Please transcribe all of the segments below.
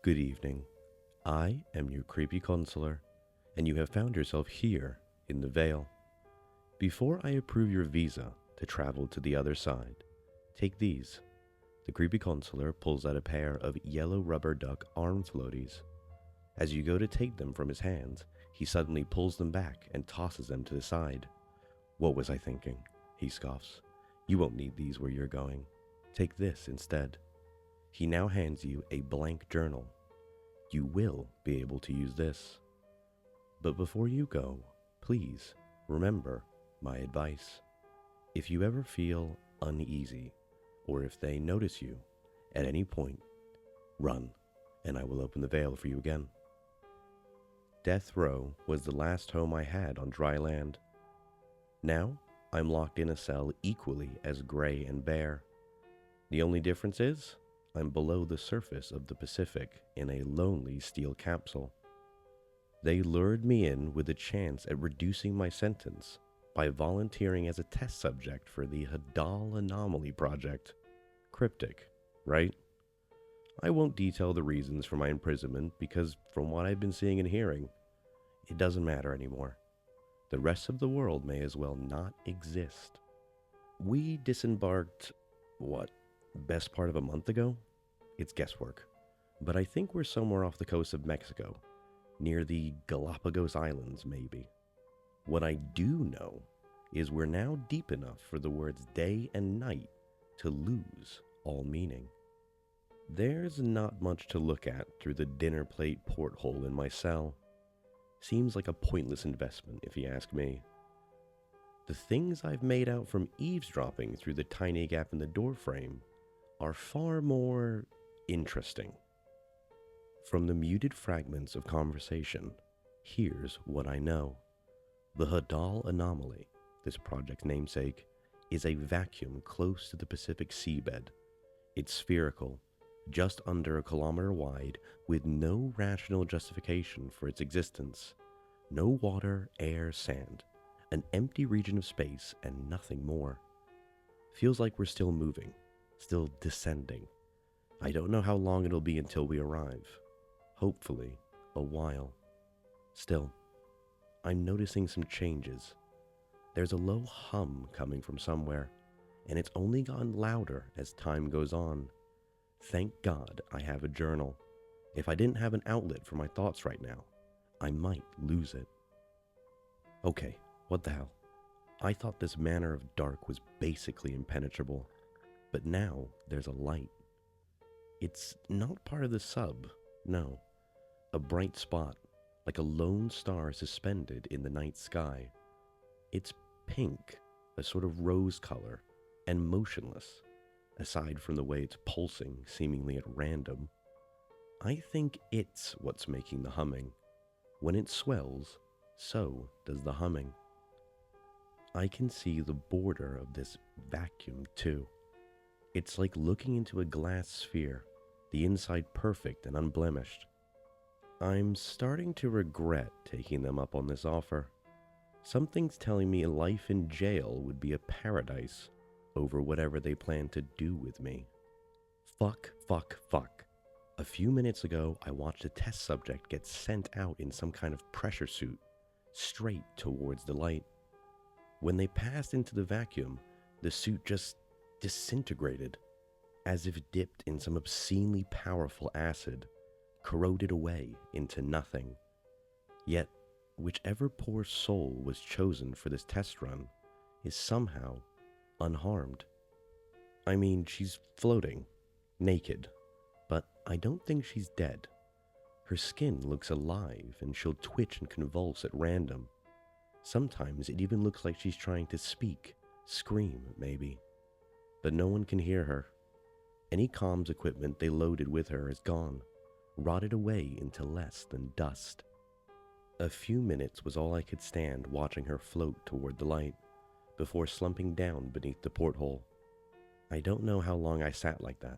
Good evening. I am your creepy counselor, and you have found yourself here in the Vale. Before I approve your visa to travel to the other side, take these. The creepy counselor pulls out a pair of yellow rubber duck arm floaties. As you go to take them from his hands, he suddenly pulls them back and tosses them to the side. What was I thinking? He scoffs. You won't need these where you're going. Take this instead. He now hands you a blank journal. You will be able to use this. But before you go, please remember my advice. If you ever feel uneasy, or if they notice you at any point, run, and I will open the veil for you again. Death Row was the last home I had on dry land. Now, I'm locked in a cell equally as gray and bare. The only difference is, I'm below the surface of the Pacific in a lonely steel capsule. They lured me in with a chance at reducing my sentence by volunteering as a test subject for the Hadal Anomaly project. Cryptic, right? I won't detail the reasons for my imprisonment because from what I've been seeing and hearing, it doesn't matter anymore. The rest of the world may as well not exist. We disembarked, best part of a month ago? It's guesswork, but I think we're somewhere off the coast of Mexico, near the Galapagos Islands maybe. What I do know is we're now deep enough for the words day and night to lose all meaning. There's not much to look at through the dinner plate porthole in my cell. Seems like a pointless investment if you ask me. The things I've made out from eavesdropping through the tiny gap in the doorframe are far more interesting. From the muted fragments of conversation, here's what I know. The Hadal Anomaly, this project's namesake, is a vacuum close to the Pacific seabed. It's spherical, just under a kilometer wide, with no rational justification for its existence. No water, air, sand. An empty region of space and nothing more. Feels like we're still moving, still descending. I don't know how long it'll be until we arrive. Hopefully, a while. Still, I'm noticing some changes. There's a low hum coming from somewhere, and it's only gotten louder as time goes on. Thank God I have a journal. If I didn't have an outlet for my thoughts right now, I might lose it. Okay, what the hell? I thought this manner of dark was basically impenetrable, but now there's a light. It's not part of the sub, no. A bright spot, like a lone star suspended in the night sky. It's pink, a sort of rose color, and motionless, aside from the way it's pulsing seemingly at random. I think it's what's making the humming. When it swells, so does the humming. I can see the border of this vacuum too. It's like looking into a glass sphere, the inside perfect and unblemished. I'm starting to regret taking them up on this offer. Something's telling me life in jail would be a paradise over whatever they plan to do with me. Fuck. A few minutes ago, I watched a test subject get sent out in some kind of pressure suit, straight towards the light. When they passed into the vacuum, the suit just disintegrated, as if dipped in some obscenely powerful acid, corroded away into nothing. Yet, whichever poor soul was chosen for this test run is somehow unharmed. I mean, she's floating, naked, but I don't think she's dead. Her skin looks alive and she'll twitch and convulse at random. Sometimes it even looks like she's trying to speak, scream maybe. But no one can hear her. Any comms equipment they loaded with her is gone, rotted away into less than dust. A few minutes was all I could stand watching her float toward the light, before slumping down beneath the porthole. I don't know how long I sat like that.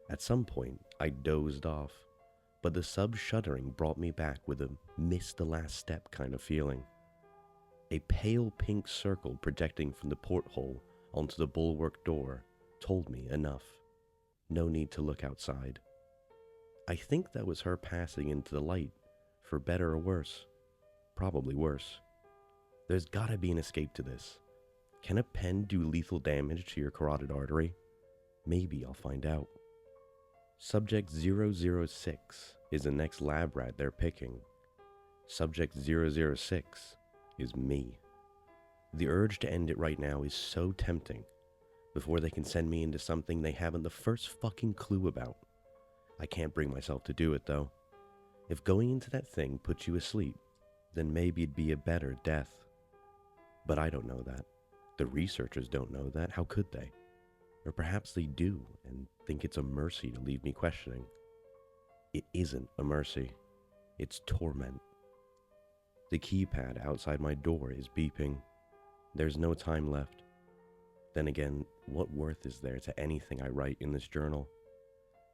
At some point, I dozed off, but the sub-shuddering brought me back with a miss the last step kind of feeling. A pale pink circle projecting from the porthole onto the bulwark door told me enough. No need to look outside. I think that was her passing into the light, for better or worse. Probably worse. There's gotta be an escape to this. Can a pen do lethal damage to your carotid artery? Maybe I'll find out. Subject 006 is the next lab rat they're picking. Subject 006 is me. The urge to end it right now is so tempting, before they can send me into something they haven't the first fucking clue about. I can't bring myself to do it though. If going into that thing puts you asleep, then maybe it'd be a better death. But I don't know that. The researchers don't know that. How could they? Or perhaps they do and think it's a mercy to leave me questioning. It isn't a mercy. It's torment. The keypad outside my door is beeping. There's no time left. Then again, what worth is there to anything I write in this journal?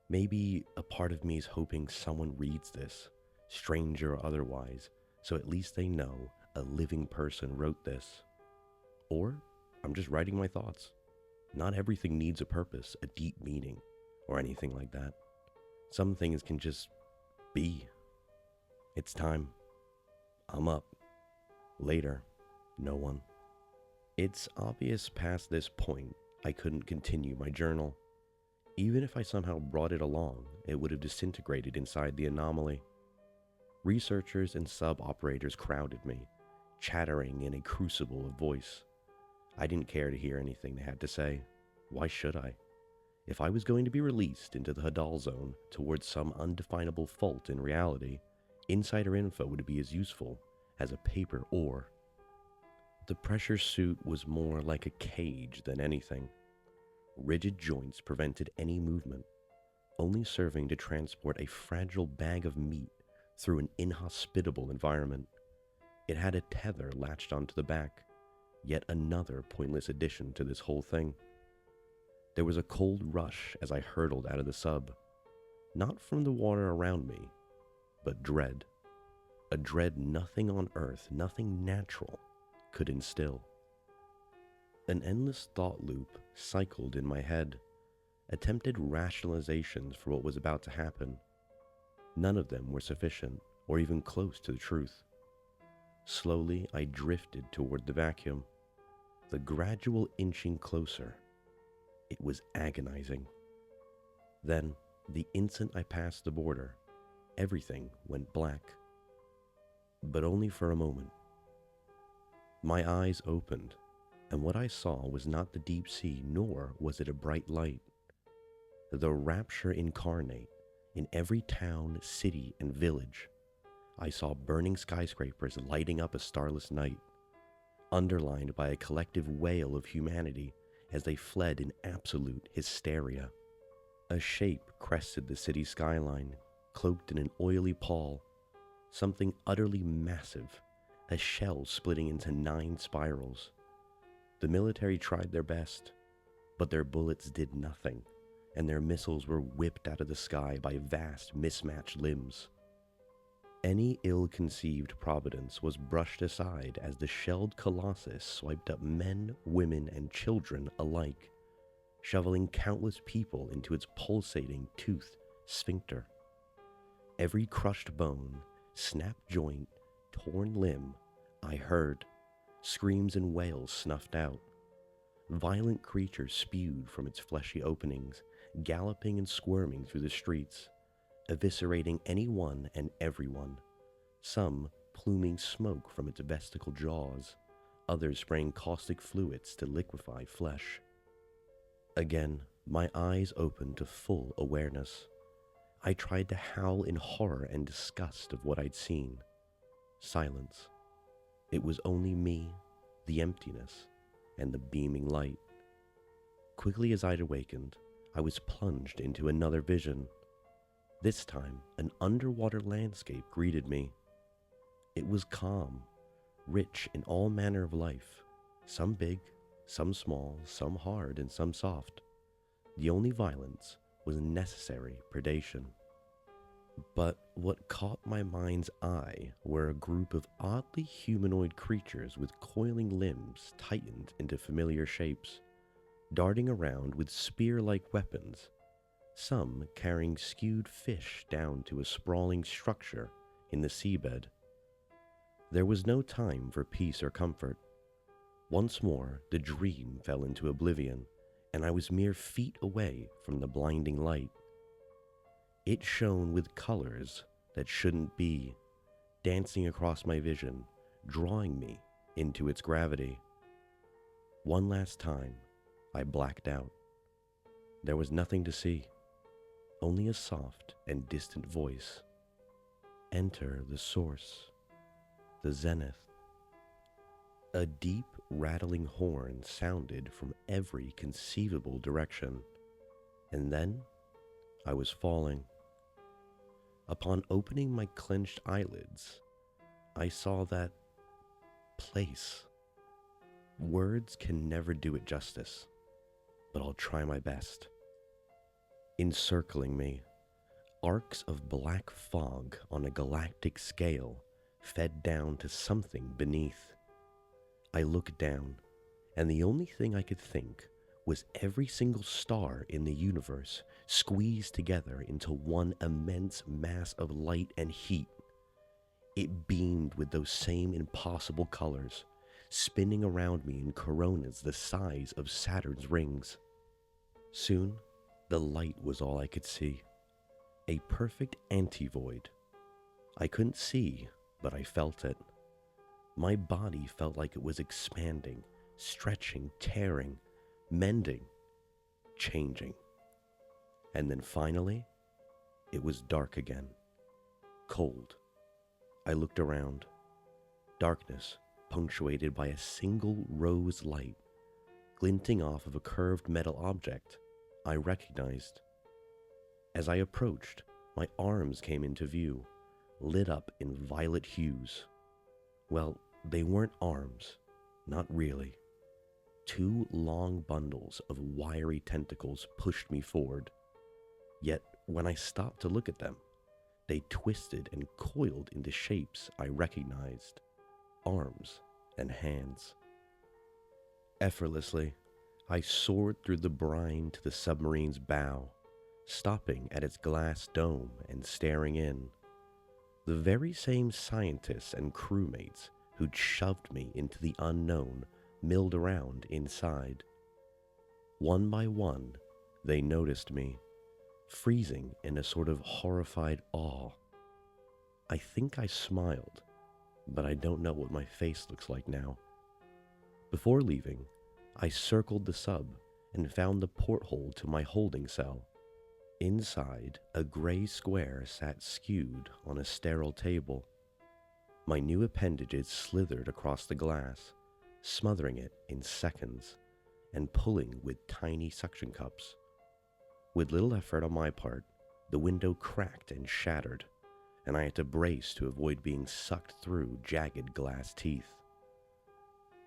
Maybe a part of me is hoping someone reads this, stranger or otherwise, so at least they know a living person wrote this. Or I'm just writing my thoughts. Not everything needs a purpose, a deep meaning, or anything like that. Some things can just be. It's time. I'm up. Later, no one. It's obvious past this point I couldn't continue my journal. Even if I somehow brought it along, it would have disintegrated inside the anomaly. Researchers and sub-operators crowded me, chattering in a crucible of voice. I didn't care to hear anything they had to say. Why should I? If I was going to be released into the Hadal Zone towards some undefinable fault in reality, insider info would be as useful as a paper ore. The pressure suit was more like a cage than anything. Rigid joints prevented any movement, only serving to transport a fragile bag of meat through an inhospitable environment. It had a tether latched onto the back, yet another pointless addition to this whole thing. There was a cold rush as I hurtled out of the sub, not from the water around me, but dread. A dread nothing on earth, nothing natural, could instill. An endless thought loop cycled in my head, attempted rationalizations for what was about to happen. None of them were sufficient or even close to the truth. Slowly, I drifted toward the vacuum, the gradual inching closer. It was agonizing. Then, the instant I passed the border, everything went black. But only for a moment. My eyes opened, and what I saw was not the deep sea, nor was it a bright light. The rapture incarnate in every town, city, and village. I saw burning skyscrapers lighting up a starless night, underlined by a collective wail of humanity as they fled in absolute hysteria. A shape crested the city skyline, cloaked in an oily pall, something utterly massive, a shell splitting into 9 spirals. The military tried their best, but their bullets did nothing, and their missiles were whipped out of the sky by vast, mismatched limbs. Any ill-conceived providence was brushed aside as the shelled colossus swiped up men, women, and children alike, shoveling countless people into its pulsating, toothed sphincter. Every crushed bone, snapped joint, torn limb, I heard, screams and wails snuffed out. Violent creatures spewed from its fleshy openings, galloping and squirming through the streets, eviscerating anyone and everyone, some pluming smoke from its vesicle jaws, others spraying caustic fluids to liquefy flesh. Again, my eyes opened to full awareness. I tried to howl in horror and disgust of what I'd seen. Silence. It was only me, the emptiness, and the beaming light. Quickly as I'd awakened, I was plunged into another vision. This time, an underwater landscape greeted me. It was calm, rich in all manner of life, some big, some small, some hard, and some soft. The only violence was necessary predation. But what caught my mind's eye were a group of oddly humanoid creatures with coiling limbs tightened into familiar shapes, darting around with spear-like weapons, some carrying skewed fish down to a sprawling structure in the seabed. There was no time for peace or comfort. Once more, the dream fell into oblivion, and I was mere feet away from the blinding light. It shone with colors that shouldn't be, dancing across my vision, drawing me into its gravity. One last time, I blacked out. There was nothing to see, only a soft and distant voice. Enter the source, the zenith. A deep, rattling horn sounded from every conceivable direction, and then I was falling. Upon opening my clenched eyelids, I saw that place. Words can never do it justice, but I'll try my best. Encircling me, arcs of black fog on a galactic scale fed down to something beneath. I looked down, and the only thing I could think was every single star in the universe squeezed together into one immense mass of light and heat. It beamed with those same impossible colors, spinning around me in coronas the size of Saturn's rings. Soon, the light was all I could see, a perfect anti-void. I couldn't see, but I felt it. My body felt like it was expanding, stretching, tearing, mending, changing. And then finally, it was dark again, cold. I looked around. Darkness punctuated by a single rose light, glinting off of a curved metal object I recognized. As I approached, my arms came into view, lit up in violet hues. Well, they weren't arms, not really. Two long bundles of wiry tentacles pushed me forward. Yet, when I stopped to look at them, they twisted and coiled into shapes I recognized, arms and hands. Effortlessly, I soared through the brine to the submarine's bow, stopping at its glass dome and staring in. The very same scientists and crewmates who'd shoved me into the unknown milled around inside. One by one, they noticed me, freezing in a sort of horrified awe. I think I smiled, but I don't know what my face looks like now. Before leaving, I circled the sub and found the porthole to my holding cell. Inside, a gray square sat skewed on a sterile table. My new appendages slithered across the glass, smothering it in seconds and pulling with tiny suction cups. With little effort on my part, the window cracked and shattered, and I had to brace to avoid being sucked through jagged glass teeth.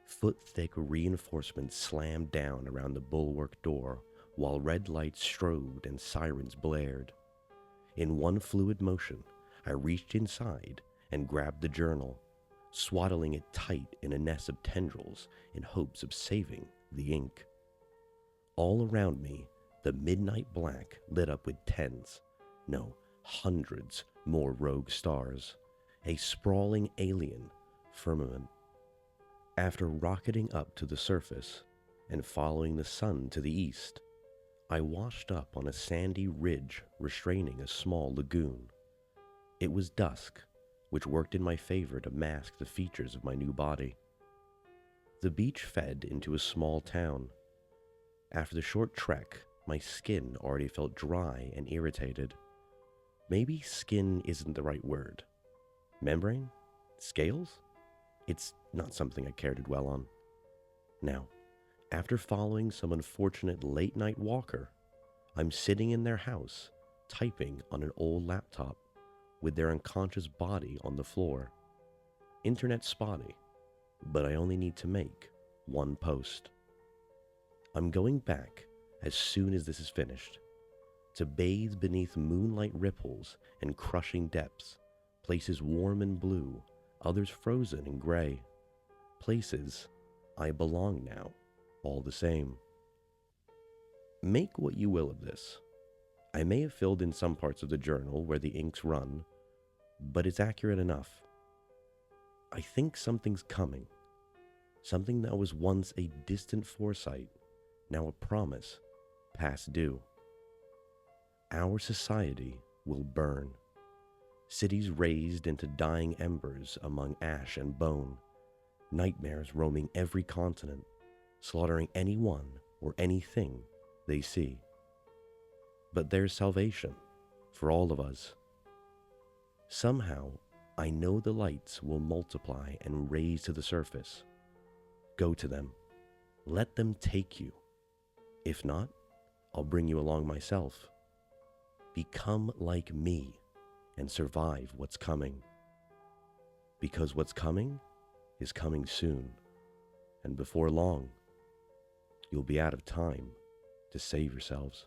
Foot-thick reinforcements slammed down around the bulwark door while red lights strobed and sirens blared. In one fluid motion, I reached inside and grabbed the journal, swaddling it tight in a nest of tendrils in hopes of saving the ink. All around me, the midnight black lit up with tens, no, hundreds more rogue stars, a sprawling alien firmament. After rocketing up to the surface and following the sun to the east, I washed up on a sandy ridge restraining a small lagoon. It was dusk, which worked in my favor to mask the features of my new body. The beach fed into a small town. After the short trek, my skin already felt dry and irritated. Maybe skin isn't the right word. Membrane? Scales? It's not something I care to dwell on. Now, after following some unfortunate late-night walker, I'm sitting in their house, typing on an old laptop, with their unconscious body on the floor. Internet spotty, but I only need to make one post. I'm going back as soon as this is finished, to bathe beneath moonlight ripples and crushing depths, places warm and blue, others frozen and gray. Places I belong now, all the same. Make what you will of this. I may have filled in some parts of the journal where the inks run, but it's accurate enough. I think something's coming. Something that was once a distant foresight, now a promise, past due. Our society will burn. Cities razed into dying embers among ash and bone. Nightmares roaming every continent, slaughtering anyone or anything they see. But there's salvation for all of us. Somehow, I know the lights will multiply and raise to the surface. Go to them. Let them take you. If not, I'll bring you along myself. Become like me and survive what's coming. Because what's coming is coming soon, and before long, you'll be out of time to save yourselves.